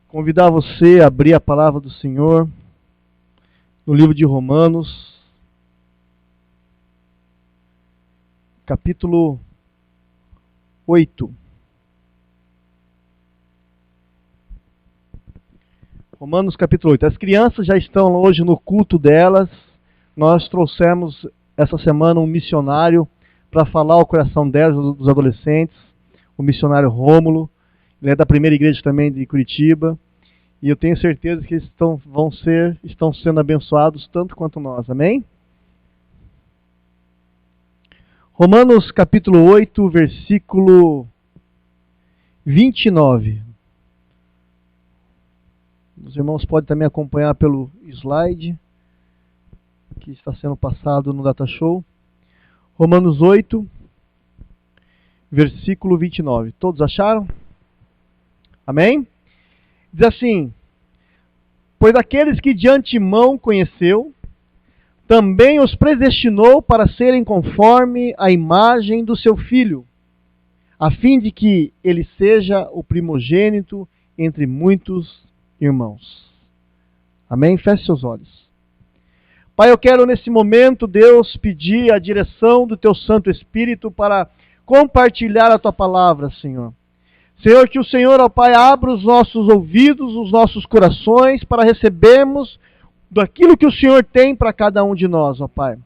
Convidar você a abrir a palavra do Senhor no livro de Romanos, capítulo 8. Romanos capítulo 8. As crianças já estão hoje no culto delas. Nós trouxemos essa semana um missionário para falar ao coração delas, dos adolescentes, o missionário Rômulo. Ele é da primeira igreja também de Curitiba. E eu tenho certeza que eles estão sendo abençoados tanto quanto nós. Amém? Romanos capítulo 8, versículo 29. Os irmãos podem também acompanhar pelo slide que está sendo passado no Data Show. Romanos 8, versículo 29. Todos acharam? Amém? Diz assim: pois aqueles que de antemão conheceu, também os predestinou para serem conforme a imagem do seu Filho, a fim de que ele seja o primogênito entre muitos irmãos. Amém? Feche seus olhos. Pai, eu quero nesse momento, Deus, pedir a direção do Teu Santo Espírito para compartilhar a Tua palavra, Senhor. Senhor, que o Senhor, ó Pai, abra os nossos ouvidos, os nossos corações, para recebermos daquilo que o Senhor tem para cada um de nós, ó Pai.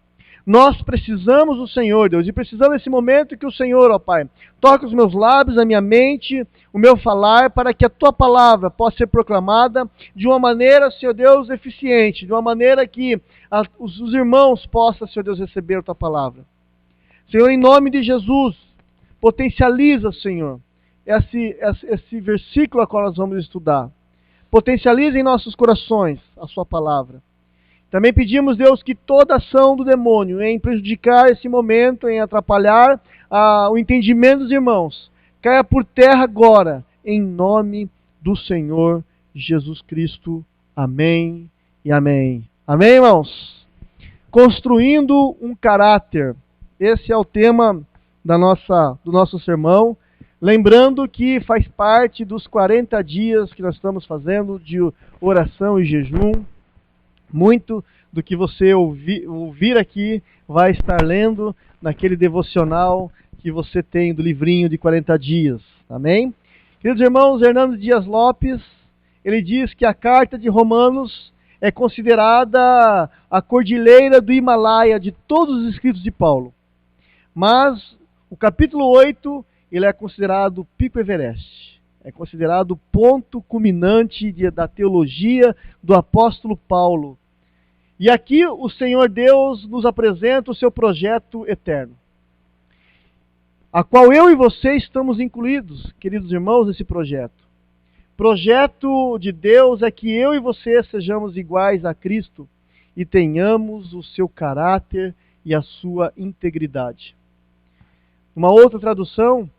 Nós precisamos do Senhor, Deus, e precisamos nesse momento que o Senhor, ó Pai, toque os meus lábios, a minha mente, o meu falar, para que a Tua palavra possa ser proclamada de uma maneira, Senhor Deus, eficiente, de uma maneira que os irmãos possam, Senhor Deus, receber a Tua palavra. Senhor, em nome de Jesus, potencializa, Senhor, esse versículo a qual nós vamos estudar. Potencialize em nossos corações a Sua palavra. Também pedimos, Deus, que toda ação do demônio em prejudicar esse momento, em atrapalhar o entendimento dos irmãos, caia por terra agora, em nome do Senhor Jesus Cristo. Amém e amém. Amém, irmãos? Construindo um caráter. Esse é o tema do nosso sermão. Lembrando que faz parte dos 40 dias que nós estamos fazendo de oração e jejum. Muito do que você ouvir aqui vai estar lendo naquele devocional que você tem do livrinho de 40 dias. Amém? Queridos irmãos, Hernando Dias Lopes, ele diz que a carta de Romanos é considerada a cordilheira do Himalaia de todos os escritos de Paulo. Mas o capítulo 8... ele é considerado o Pico Everest. É considerado o ponto culminante da teologia do apóstolo Paulo. E aqui o Senhor Deus nos apresenta o seu projeto eterno, a qual eu e você estamos incluídos, queridos irmãos, nesse projeto. Projeto de Deus é que eu e você sejamos iguais a Cristo e tenhamos o seu caráter e a sua integridade. Uma outra tradução,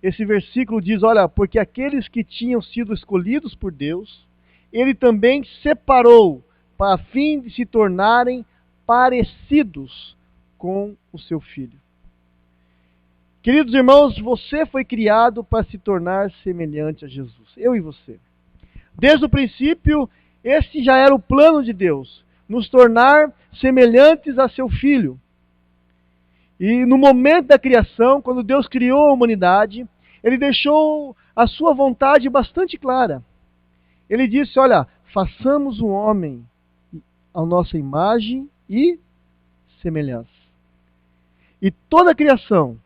esse versículo diz, olha, porque aqueles que tinham sido escolhidos por Deus, Ele também separou para a fim de se tornarem parecidos com o seu Filho. Queridos irmãos, você foi criado para se tornar semelhante a Jesus, eu e você. Desde o princípio, esse já era o plano de Deus, nos tornar semelhantes a seu Filho. E no momento da criação, quando Deus criou a humanidade, Ele deixou a sua vontade bastante clara. Ele disse, olha, façamos o homem à nossa imagem e semelhança. E toda a criação,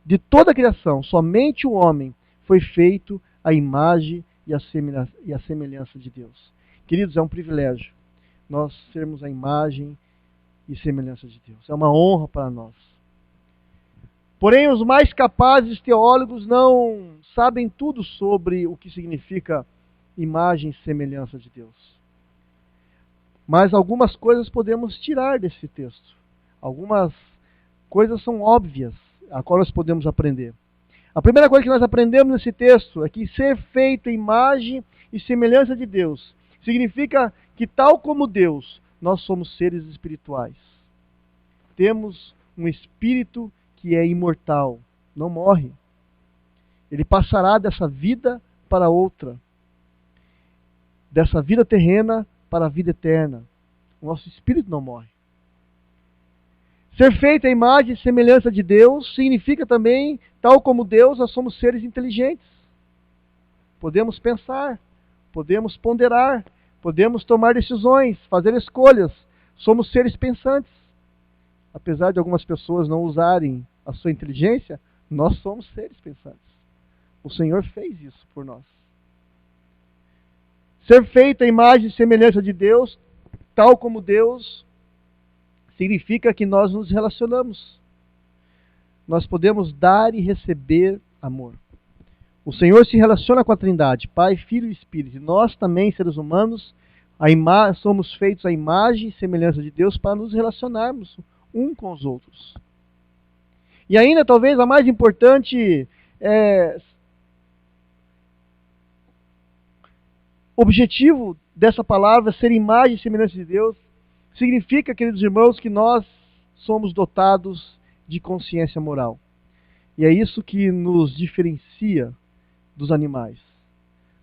de toda a criação, somente o homem foi feito à imagem e à semelhança de Deus. Queridos, é um privilégio nós sermos a imagem e semelhança de Deus. É uma honra para nós. Porém, os mais capazes teólogos não sabem tudo sobre o que significa imagem e semelhança de Deus. Mas algumas coisas podemos tirar desse texto. Algumas coisas são óbvias, a qual nós podemos aprender. A primeira coisa que nós aprendemos nesse texto é que ser feito imagem e semelhança de Deus significa que, tal como Deus, nós somos seres espirituais. Temos um espírito que é imortal, não morre. Ele passará dessa vida para outra. dessa vida terrena para a vida eterna. O nosso espírito não morre. Ser feito à imagem e semelhança de Deus significa também, tal como Deus, nós somos seres inteligentes. Podemos pensar, podemos ponderar, podemos tomar decisões, fazer escolhas. Somos seres pensantes. Apesar de algumas pessoas não usarem a sua inteligência, nós somos seres pensantes. O Senhor fez isso por nós. Ser feito à imagem e semelhança de Deus, tal como Deus, significa que nós nos relacionamos. Nós podemos dar e receber amor. O Senhor se relaciona com a Trindade, Pai, Filho e Espírito. E nós também, seres humanos, somos feitos à imagem e semelhança de Deus para nos relacionarmos um com os outros. E ainda, talvez, a mais importante objetivo dessa palavra, ser imagem e semelhança de Deus, significa, queridos irmãos, que nós somos dotados de consciência moral. E é isso que nos diferencia dos animais.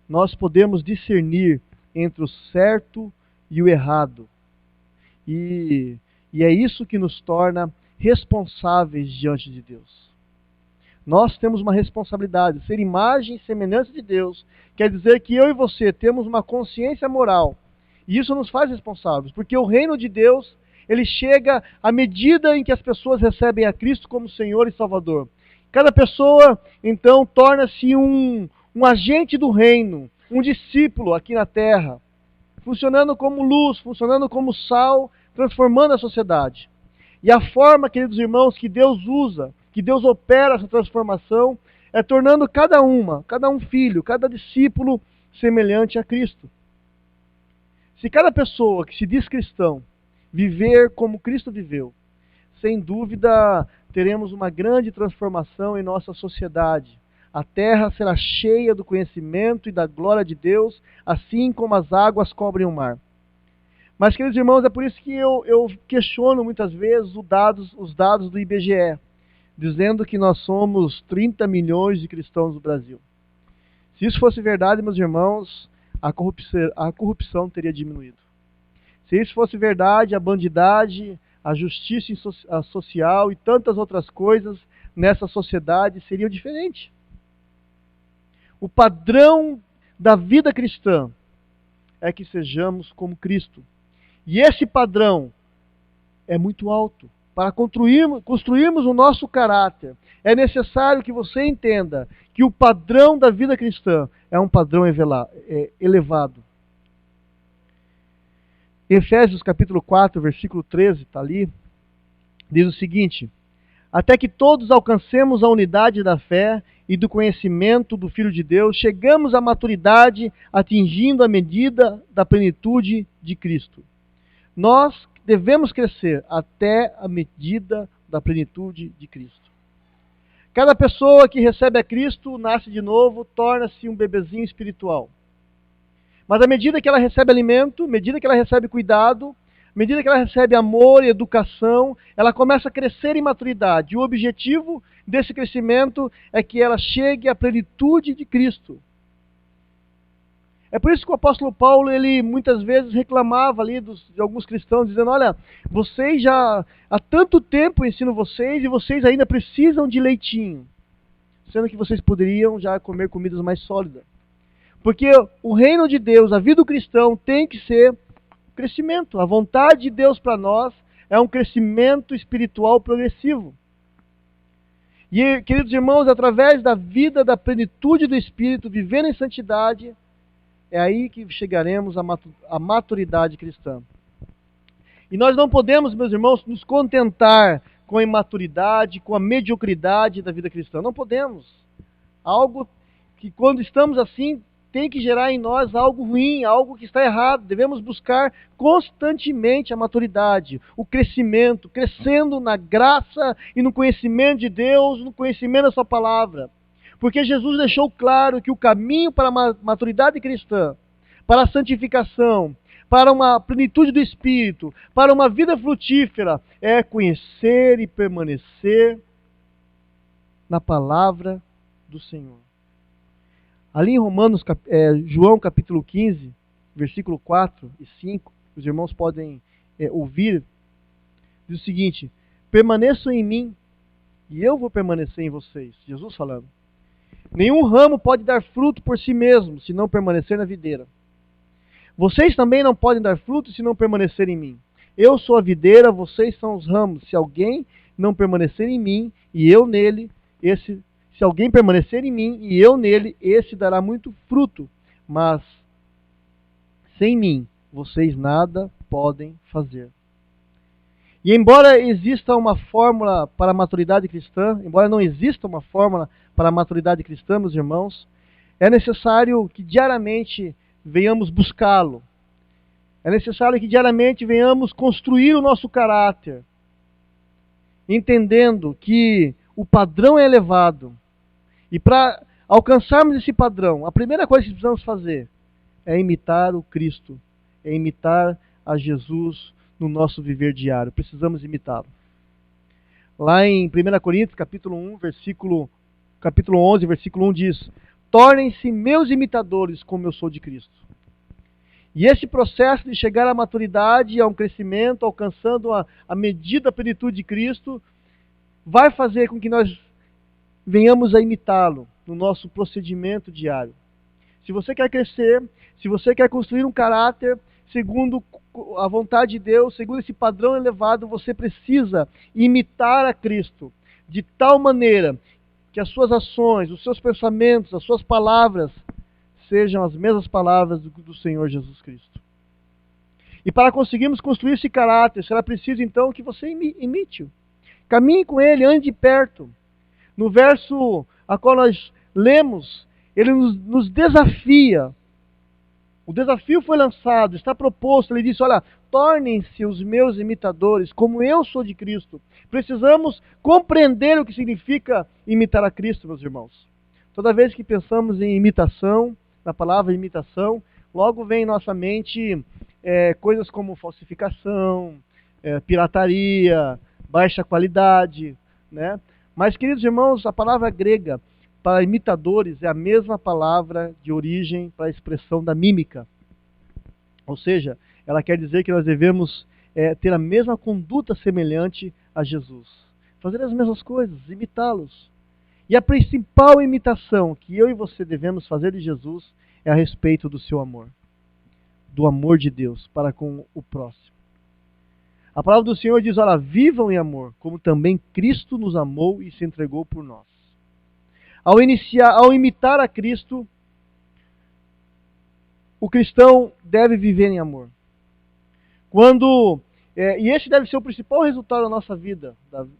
Nós podemos discernir entre o certo e o errado. E é isso que nos torna responsáveis diante de Deus. Nós temos uma responsabilidade. Ser imagem e semelhança de Deus quer dizer que eu e você temos uma consciência moral. E isso nos faz responsáveis, porque o reino de Deus, ele chega à medida em que as pessoas recebem a Cristo como Senhor e Salvador. Cada pessoa, então, torna-se um agente do reino, um discípulo aqui na terra, funcionando como luz, funcionando como sal, transformando a sociedade. E a forma, queridos irmãos, que Deus usa, que Deus opera essa transformação, é tornando cada um filho, cada discípulo semelhante a Cristo. Se cada pessoa que se diz cristão viver como Cristo viveu, sem dúvida teremos uma grande transformação em nossa sociedade. A terra será cheia do conhecimento e da glória de Deus, assim como as águas cobrem o mar. Mas, queridos irmãos, é por isso que eu questiono muitas vezes os dados do IBGE, dizendo que nós somos 30 milhões de cristãos no Brasil. Se isso fosse verdade, meus irmãos, a corrupção teria diminuído. Se isso fosse verdade, a bandidagem, a justiça social e tantas outras coisas nessa sociedade seriam diferentes. O padrão da vida cristã é que sejamos como Cristo. E esse padrão é muito alto. Para construirmos o nosso caráter, é necessário que você entenda que o padrão da vida cristã é um padrão elevado. Efésios capítulo 4, versículo 13, está ali, diz o seguinte: até que todos alcancemos a unidade da fé e do conhecimento do Filho de Deus, chegamos à maturidade, atingindo a medida da plenitude de Cristo. Nós devemos crescer até a medida da plenitude de Cristo. Cada pessoa que recebe a Cristo, nasce de novo, torna-se um bebezinho espiritual. Mas à medida que ela recebe alimento, à medida que ela recebe cuidado, à medida que ela recebe amor e educação, ela começa a crescer em maturidade. E o objetivo desse crescimento é que ela chegue à plenitude de Cristo. É por isso que o apóstolo Paulo, ele muitas vezes reclamava ali de alguns cristãos, dizendo: olha, vocês já há tanto tempo ensino vocês e vocês ainda precisam de leitinho, sendo que vocês poderiam já comer comidas mais sólidas. Porque o reino de Deus, a vida do cristão tem que ser crescimento. A vontade de Deus para nós é um crescimento espiritual progressivo. E, queridos irmãos, através da vida da plenitude do Espírito, vivendo em santidade, é aí que chegaremos à maturidade cristã. E nós não podemos, meus irmãos, nos contentar com a imaturidade, com a mediocridade da vida cristã. Não podemos. Algo que, quando estamos assim, tem que gerar em nós algo ruim, algo que está errado. Devemos buscar constantemente a maturidade, o crescimento, crescendo na graça e no conhecimento de Deus, no conhecimento da sua palavra. Porque Jesus deixou claro que o caminho para a maturidade cristã, para a santificação, para uma plenitude do Espírito, para uma vida frutífera, é conhecer e permanecer na palavra do Senhor. Ali em João capítulo 15, versículo 4 e 5, os irmãos podem ouvir, diz o seguinte: permaneçam em mim e eu vou permanecer em vocês. Jesus falando. Nenhum ramo pode dar fruto por si mesmo, se não permanecer na videira. Vocês também não podem dar fruto se não permanecerem em mim. Eu sou a videira, vocês são os ramos. Se alguém não permanecer em mim e eu nele, se alguém permanecer em mim e eu nele, esse dará muito fruto. Mas sem mim, vocês nada podem fazer. E embora exista uma fórmula para a maturidade cristã, embora não exista uma fórmula para a maturidade cristã, meus irmãos, é necessário que diariamente venhamos buscá-lo. É necessário que diariamente venhamos construir o nosso caráter, entendendo que o padrão é elevado. E para alcançarmos esse padrão, a primeira coisa que precisamos fazer é imitar o Cristo, é imitar a Jesus no nosso viver diário. Precisamos imitá-lo. Lá em 1 Coríntios, capítulo 11, versículo 1 diz: tornem-se meus imitadores como eu sou de Cristo. E esse processo de chegar à maturidade, a um crescimento, alcançando a medida da plenitude de Cristo, vai fazer com que nós venhamos a imitá-lo no nosso procedimento diário. Se você quer crescer, se você quer construir um caráter segundo a vontade de Deus, segundo esse padrão elevado, você precisa imitar a Cristo de tal maneira que as suas ações, os seus pensamentos, as suas palavras sejam as mesmas palavras do Senhor Jesus Cristo. E para conseguirmos construir esse caráter, será preciso então que você imite-o. Caminhe com ele, ande perto. No verso a qual nós lemos, ele nos desafia. O desafio foi lançado, está proposto. Ele disse: olha, tornem-se os meus imitadores, como eu sou de Cristo. Precisamos compreender o que significa imitar a Cristo, meus irmãos. Toda vez que pensamos em imitação, na palavra imitação, logo vem em nossa mente coisas como falsificação, pirataria, baixa qualidade, né? Mas, queridos irmãos, a palavra grega para imitadores é a mesma palavra de origem para a expressão da mímica. Ou seja, ela quer dizer que nós devemos ter a mesma conduta semelhante a Jesus. Fazer as mesmas coisas, imitá-los. E a principal imitação que eu e você devemos fazer de Jesus é a respeito do seu amor. Do amor de Deus para com o próximo. A palavra do Senhor diz: olha, vivam em amor, como também Cristo nos amou e se entregou por nós. Ao imitar a Cristo, o cristão deve viver em amor. E esse deve ser o principal resultado da nossa vida,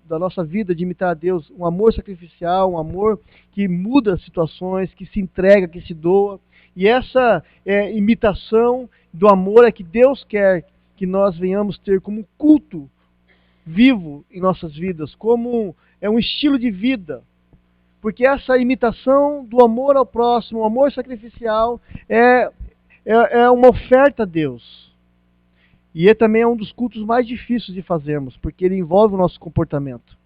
da nossa vida de imitar a Deus, um amor sacrificial, um amor que muda situações, que se entrega, que se doa. E essa imitação do amor é que Deus quer que nós venhamos ter como culto vivo em nossas vidas, como um estilo de vida. Porque essa imitação do amor ao próximo, o amor sacrificial, é uma oferta a Deus. E também é um dos cultos mais difíceis de fazermos, porque ele envolve o nosso comportamento.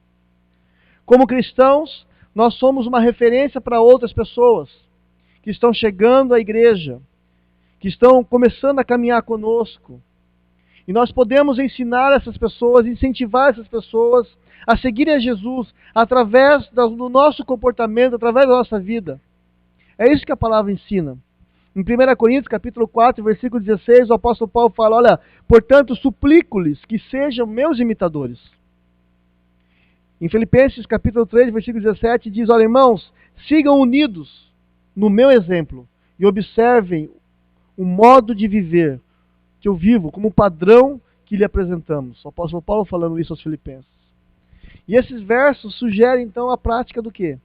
Como cristãos, nós somos uma referência para outras pessoas que estão chegando à igreja, que estão começando a caminhar conosco. E nós podemos ensinar essas pessoas, incentivar essas pessoas a seguirem a Jesus através do nosso comportamento, através da nossa vida. É isso que a palavra ensina. Em 1 Coríntios, capítulo 4, versículo 16, o apóstolo Paulo fala: olha, portanto, suplico-lhes que sejam meus imitadores. Em Filipenses, capítulo 3, versículo 17, diz: olha, irmãos, sigam unidos no meu exemplo e observem o modo de viver que eu vivo, como padrão que lhe apresentamos. O apóstolo Paulo falando isso aos filipenses. E esses versos sugerem, então, a prática do quê?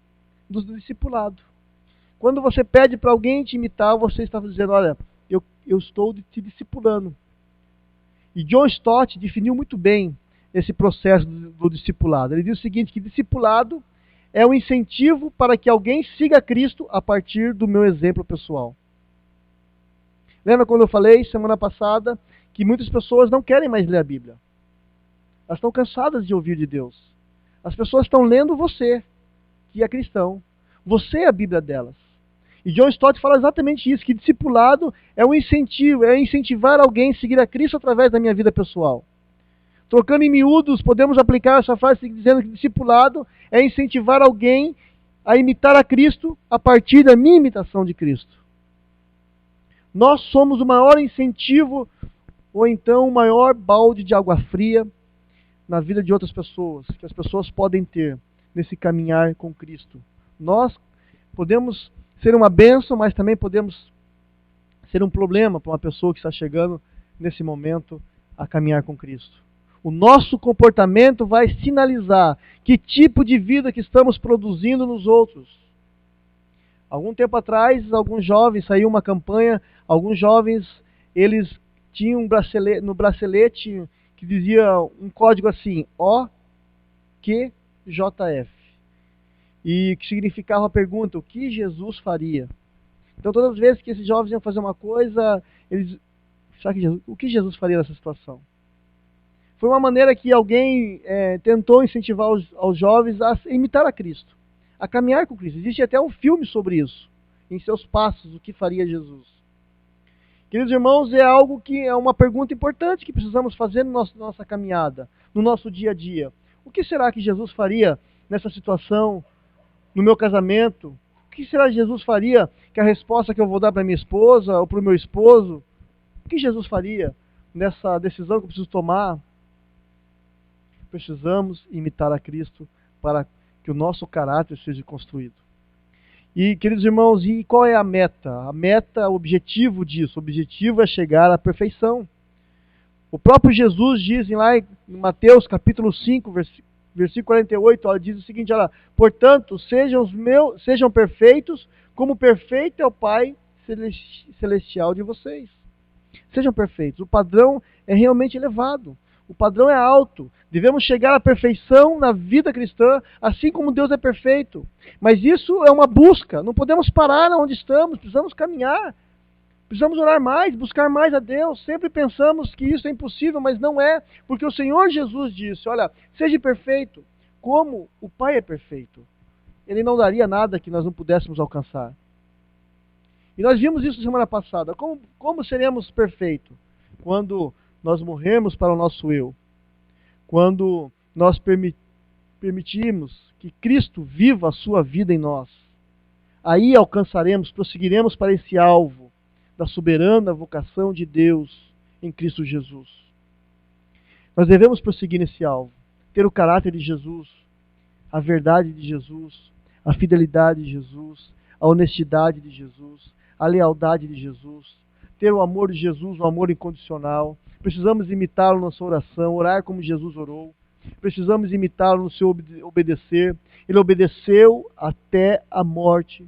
Do discipulado. Quando você pede para alguém te imitar, você está dizendo: olha, eu estou te discipulando. E John Stott definiu muito bem esse processo do discipulado. Ele diz o seguinte, que discipulado é um incentivo para que alguém siga Cristo a partir do meu exemplo pessoal. Lembra quando eu falei semana passada que muitas pessoas não querem mais ler a Bíblia? Elas estão cansadas de ouvir de Deus. As pessoas estão lendo você, que é cristão. Você é a Bíblia delas. E John Stott fala exatamente isso, que discipulado é um incentivo, é incentivar alguém a seguir a Cristo através da minha vida pessoal. Trocando em miúdos, podemos aplicar essa frase dizendo que discipulado é incentivar alguém a imitar a Cristo a partir da minha imitação de Cristo. Nós somos o maior incentivo, ou então o maior balde de água fria na vida de outras pessoas, que as pessoas podem ter nesse caminhar com Cristo. Nós podemos ser uma bênção, mas também podemos ser um problema para uma pessoa que está chegando nesse momento a caminhar com Cristo. O nosso comportamento vai sinalizar que tipo de vida que estamos produzindo nos outros. Algum tempo atrás, alguns jovens, saiu uma campanha, alguns jovens, eles tinham no bracelete que dizia um código assim, OQJF. E que significava a pergunta, o que Jesus faria? Então todas as vezes que esses jovens iam fazer uma coisa, o que Jesus faria nessa situação? Foi uma maneira que alguém tentou incentivar aos jovens a imitar a Cristo, a caminhar com Cristo. Existe até um filme sobre isso, em seus passos, o que faria Jesus. Queridos irmãos, é algo que é uma pergunta importante que precisamos fazer na nossa caminhada, no nosso dia a dia. O que será que Jesus faria nessa situação, no meu casamento? O que será que Jesus faria que a resposta que eu vou dar para minha esposa ou para o meu esposo? O que Jesus faria nessa decisão que eu preciso tomar? Precisamos imitar a Cristo para que o nosso caráter seja construído. E, queridos irmãos, e qual é a meta? A meta, o objetivo disso, o objetivo é chegar à perfeição. O próprio Jesus diz lá em Mateus capítulo 5, versículo 48, diz o seguinte, olha, portanto, sejam perfeitos, como perfeito é o Pai celestial de vocês. Sejam perfeitos. O padrão é realmente elevado. O padrão é alto. Devemos chegar à perfeição na vida cristã, assim como Deus é perfeito. Mas isso é uma busca. Não podemos parar onde estamos. Precisamos caminhar. Precisamos orar mais, buscar mais a Deus. Sempre pensamos que isso é impossível, mas não é. Porque o Senhor Jesus disse, olha, seja perfeito, como o Pai é perfeito. Ele não daria nada que nós não pudéssemos alcançar. E nós vimos isso semana passada. Como seremos perfeitos? Quando nós morremos para o nosso eu. Quando nós permitirmos que Cristo viva a sua vida em nós. Aí alcançaremos, prosseguiremos para esse alvo da soberana vocação de Deus em Cristo Jesus. Nós devemos prosseguir nesse alvo. Ter o caráter de Jesus, a verdade de Jesus, a fidelidade de Jesus, a honestidade de Jesus, a lealdade de Jesus, ter o amor de Jesus, o amor incondicional. Precisamos imitá-lo na sua oração, orar como Jesus orou. Precisamos imitá-lo no seu obedecer. Ele obedeceu até a morte.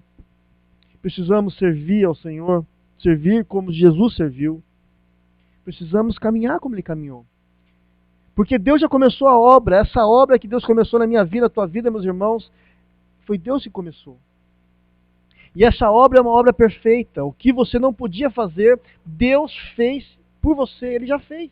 Precisamos servir ao Senhor, servir como Jesus serviu. Precisamos caminhar como Ele caminhou. Porque Deus já começou a obra. Essa obra que Deus começou na minha vida, na tua vida, meus irmãos, foi Deus que começou. E essa obra é uma obra perfeita. O que você não podia fazer, Deus fez por você. Ele já fez.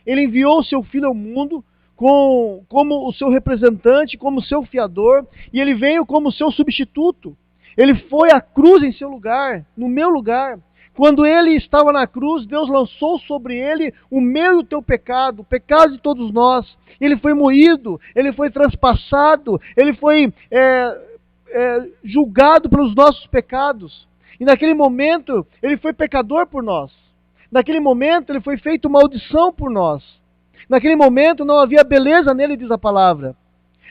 Ele enviou o seu Filho ao mundo como o seu representante, como o seu fiador. E ele veio como o seu substituto. Ele foi à cruz em seu lugar, no meu lugar. Quando ele estava na cruz, Deus lançou sobre ele o meu e o teu pecado, o pecado de todos nós. Ele foi moído, ele foi transpassado, ele foi julgado pelos nossos pecados. E naquele momento, ele foi pecador por nós. Naquele momento, ele foi feito maldição por nós. Naquele momento, não havia beleza nele, diz a palavra.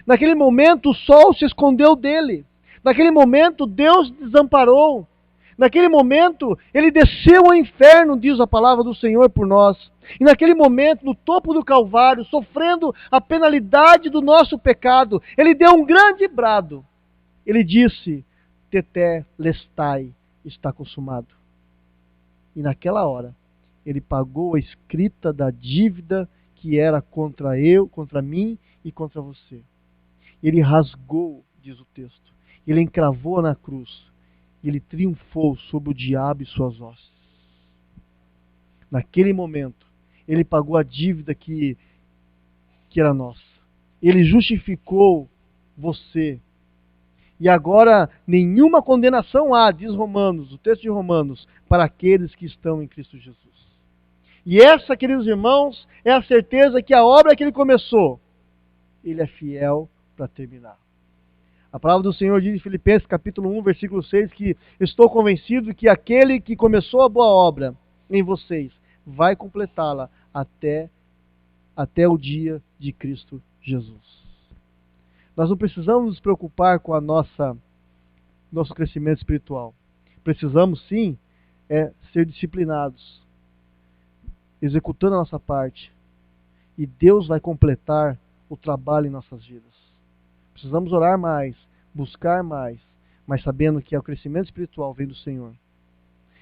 Naquele momento, o sol se escondeu dele. Naquele momento, Deus desamparou. Naquele momento, ele desceu ao inferno, diz a palavra do Senhor por nós. E naquele momento, no topo do Calvário, sofrendo a penalidade do nosso pecado, ele deu um grande brado. Ele disse, tetelestai, está consumado. E naquela hora, ele pagou a escrita da dívida que era contra mim e contra você. Ele rasgou, diz o texto. Ele encravou na cruz. Ele triunfou sobre o diabo e suas hostes. Naquele momento, ele pagou a dívida que era nossa. Ele justificou você. E agora nenhuma condenação há, diz Romanos, o texto de Romanos, para aqueles que estão em Cristo Jesus. E essa, queridos irmãos, é a certeza que a obra que ele começou, ele é fiel para terminar. A palavra do Senhor diz em Filipenses capítulo 1, versículo 6, que estou convencido que aquele que começou a boa obra em vocês vai completá-la até o dia de Cristo Jesus. Nós não precisamos nos preocupar com nosso crescimento espiritual. Precisamos sim ser disciplinados, executando a nossa parte. E Deus vai completar o trabalho em nossas vidas. Precisamos orar mais, buscar mais, mas sabendo que o crescimento espiritual vem do Senhor.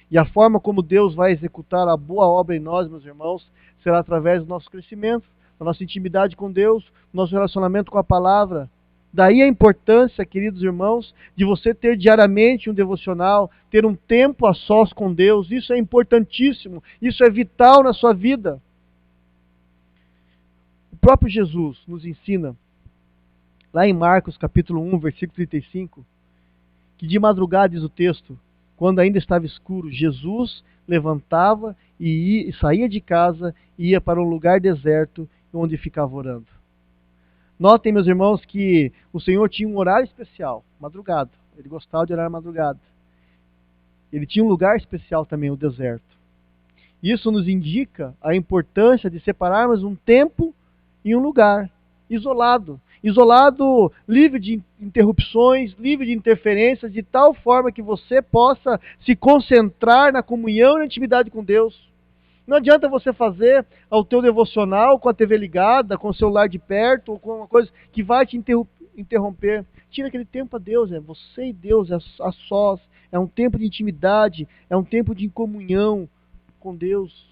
E a forma como Deus vai executar a boa obra em nós, meus irmãos, será através do nosso crescimento, da nossa intimidade com Deus, do nosso relacionamento com a palavra. Daí a importância, queridos irmãos, de você ter diariamente um devocional, ter um tempo a sós com Deus. Isso é importantíssimo, isso é vital na sua vida. O próprio Jesus nos ensina, lá em Marcos capítulo 1, versículo 35, que de madrugada, diz o texto, quando ainda estava escuro, Jesus levantava e saía de casa e ia para um lugar deserto onde ficava orando. Notem, meus irmãos, que o Senhor tinha um horário especial, madrugada. Ele gostava de orar madrugada. Ele tinha um lugar especial também, o deserto. Isso nos indica a importância de separarmos um tempo e um lugar isolado. Isolado, livre de interrupções, livre de interferências, de tal forma que você possa se concentrar na comunhão e na intimidade com Deus. Não adianta você fazer o teu devocional com a TV ligada, com o celular de perto, ou com uma coisa que vai te interromper. Tira aquele tempo a Deus, é você e Deus, é a sós, é um tempo de intimidade, é um tempo de comunhão com Deus.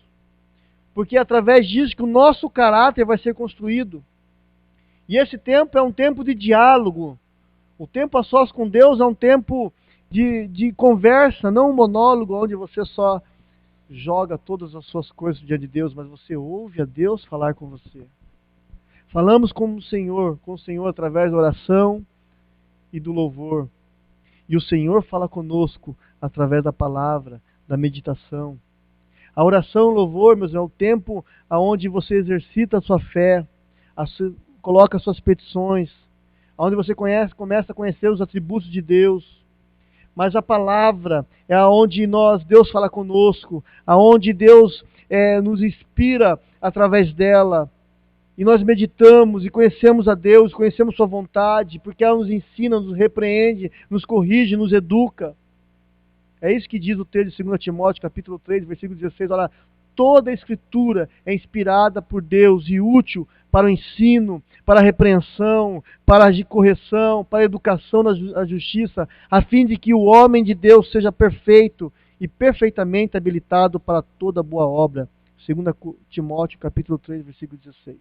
Porque é através disso que o nosso caráter vai ser construído. E esse tempo é um tempo de diálogo. O tempo a sós com Deus é um tempo de conversa, não um monólogo onde você só joga todas as suas coisas diante de Deus, mas você ouve a Deus falar com você. Falamos com o Senhor através da oração e do louvor. E o Senhor fala conosco através da palavra, da meditação. A oração e o louvor, meus irmãos, é o tempo onde você exercita a sua fé, coloca as suas petições, onde você começa a conhecer os atributos de Deus. Mas a palavra é aonde Deus fala conosco, aonde Deus nos inspira através dela. E nós meditamos e conhecemos a Deus, conhecemos sua vontade, porque ela nos ensina, nos repreende, nos corrige, nos educa. É isso que diz o texto de 2 Timóteo, capítulo 3, versículo 16. Olha, toda a Escritura é inspirada por Deus e útil para o ensino, para a repreensão, para a correção, para a educação na justiça, a fim de que o homem de Deus seja perfeito e perfeitamente habilitado para toda boa obra. 2 Timóteo, capítulo 3, versículo 16.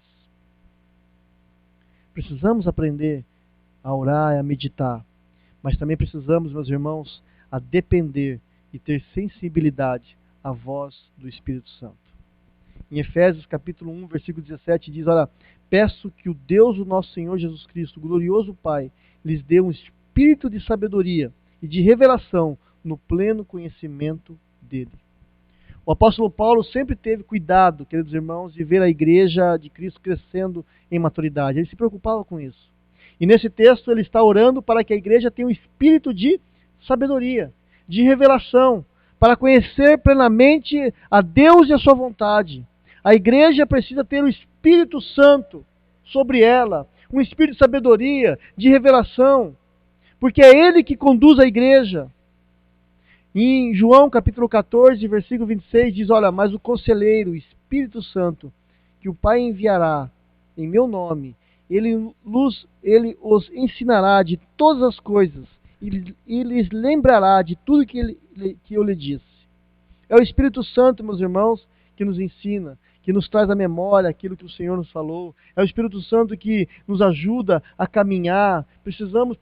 Precisamos aprender a orar e a meditar, mas também precisamos, meus irmãos, a depender e ter sensibilidade à voz do Espírito Santo. Em Efésios capítulo 1, versículo 17 diz, olha, peço que o Deus do nosso Senhor Jesus Cristo, o glorioso Pai, lhes dê um espírito de sabedoria e de revelação no pleno conhecimento dele. O apóstolo Paulo sempre teve cuidado, queridos irmãos, de ver a igreja de Cristo crescendo em maturidade. Ele se preocupava com isso. E nesse texto ele está orando para que a igreja tenha um espírito de sabedoria, de revelação, para conhecer plenamente a Deus e a sua vontade. A igreja precisa ter o Espírito Santo sobre ela, um espírito de sabedoria, de revelação, porque é ele que conduz a igreja. Em João capítulo 14, versículo 26, diz, olha, mas o conselheiro, o Espírito Santo, que o Pai enviará em meu nome, ele os ensinará de todas as coisas e lhes lembrará de tudo que eu lhe disse. É o Espírito Santo, meus irmãos, que nos ensina, que nos traz à memória aquilo que o Senhor nos falou. É o Espírito Santo que nos ajuda a caminhar.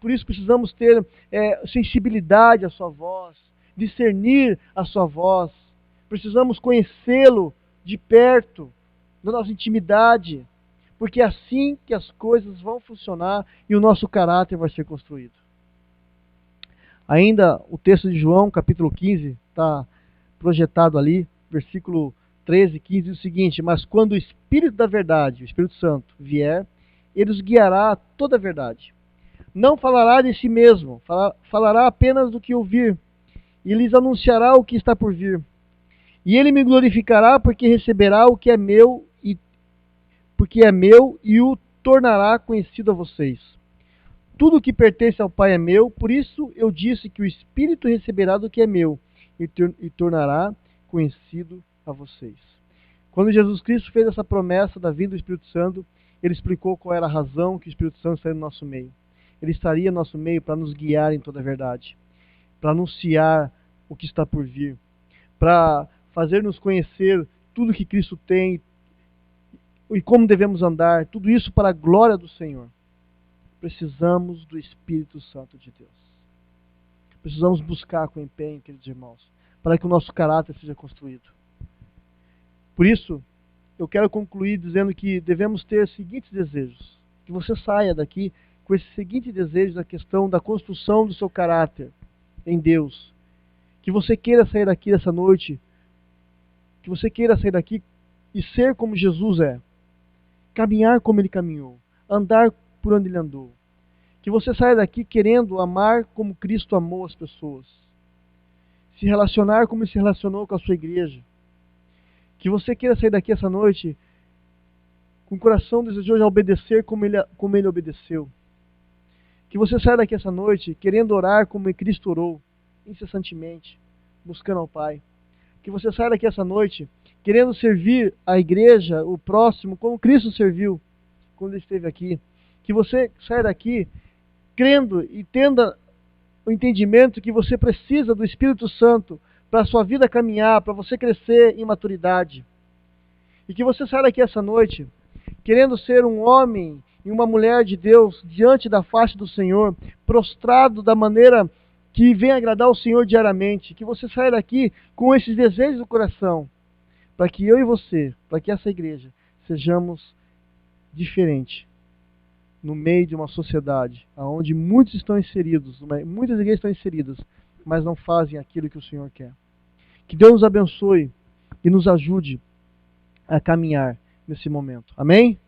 Por isso precisamos ter sensibilidade à sua voz, discernir a sua voz. Precisamos conhecê-lo de perto, na nossa intimidade, porque é assim que as coisas vão funcionar e o nosso caráter vai ser construído. Ainda o texto de João, capítulo 15, está projetado ali, versículo 13 e 15, diz o seguinte: mas quando o Espírito da verdade, o Espírito Santo, vier, ele os guiará a toda a verdade. Não falará de si mesmo, falará apenas do que ouvir, e lhes anunciará o que está por vir. E ele me glorificará, porque receberá o que é meu e o tornará conhecido a vocês. Tudo o que pertence ao Pai é meu, por isso eu disse que o Espírito receberá do que é meu e tornará conhecido a vocês. Quando Jesus Cristo fez essa promessa da vinda do Espírito Santo, ele explicou qual era a razão que o Espírito Santo estaria no nosso meio. Ele estaria no nosso meio para nos guiar em toda a verdade, para anunciar o que está por vir, para fazer-nos conhecer tudo que Cristo tem e como devemos andar, tudo isso para a glória do Senhor. Precisamos do Espírito Santo de Deus. Precisamos buscar com empenho, queridos irmãos, para que o nosso caráter seja construído. Por isso, eu quero concluir dizendo que devemos ter os seguintes desejos. Que você saia daqui com esse seguinte desejo da questão da construção do seu caráter em Deus. Que você queira sair daqui essa noite, que você queira sair daqui e ser como Jesus é. Caminhar como Ele caminhou, andar por onde Ele andou. Que você saia daqui querendo amar como Cristo amou as pessoas. Se relacionar como Ele se relacionou com a sua igreja. Que você queira sair daqui essa noite com o coração desejoso de obedecer como ele obedeceu. Que você saia daqui essa noite querendo orar como Cristo orou, incessantemente, buscando ao Pai. Que você saia daqui essa noite querendo servir a igreja, o próximo, como Cristo serviu quando Ele esteve aqui. Que você saia daqui crendo e tendo o entendimento que você precisa do Espírito Santo para a sua vida caminhar, para você crescer em maturidade. E que você saia daqui essa noite querendo ser um homem e uma mulher de Deus diante da face do Senhor, prostrado da maneira que vem agradar o Senhor diariamente. Que você saia daqui com esses desejos do coração, para que eu e você, para que essa igreja, sejamos diferentes no meio de uma sociedade onde muitos estão inseridos, muitas igrejas estão inseridas, mas não fazem aquilo que o Senhor quer. Que Deus nos abençoe e nos ajude a caminhar nesse momento. Amém?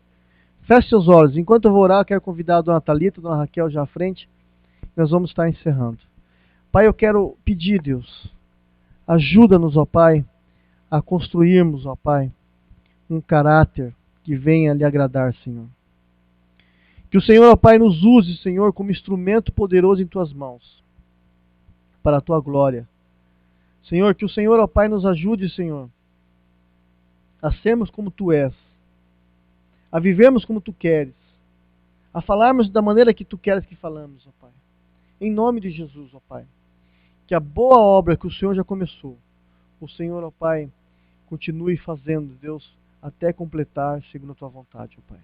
Feche seus olhos. Enquanto eu vou orar, eu quero convidar a dona Thalita, a dona Raquel já à frente. Nós vamos estar encerrando. Pai, eu quero pedir, Deus, ajuda-nos, ó Pai, a construirmos, ó Pai, um caráter que venha lhe agradar, Senhor. Que o Senhor, ó Pai, nos use, Senhor, como instrumento poderoso em Tuas mãos, para a Tua glória. Senhor, que o Senhor, ó Pai, nos ajude, Senhor, a sermos como Tu és, a vivermos como Tu queres, a falarmos da maneira que Tu queres que falamos, ó Pai. Em nome de Jesus, ó Pai. Que a boa obra que o Senhor já começou, o Senhor, ó Pai, continue fazendo, Deus, até completar segundo a Tua vontade, ó Pai.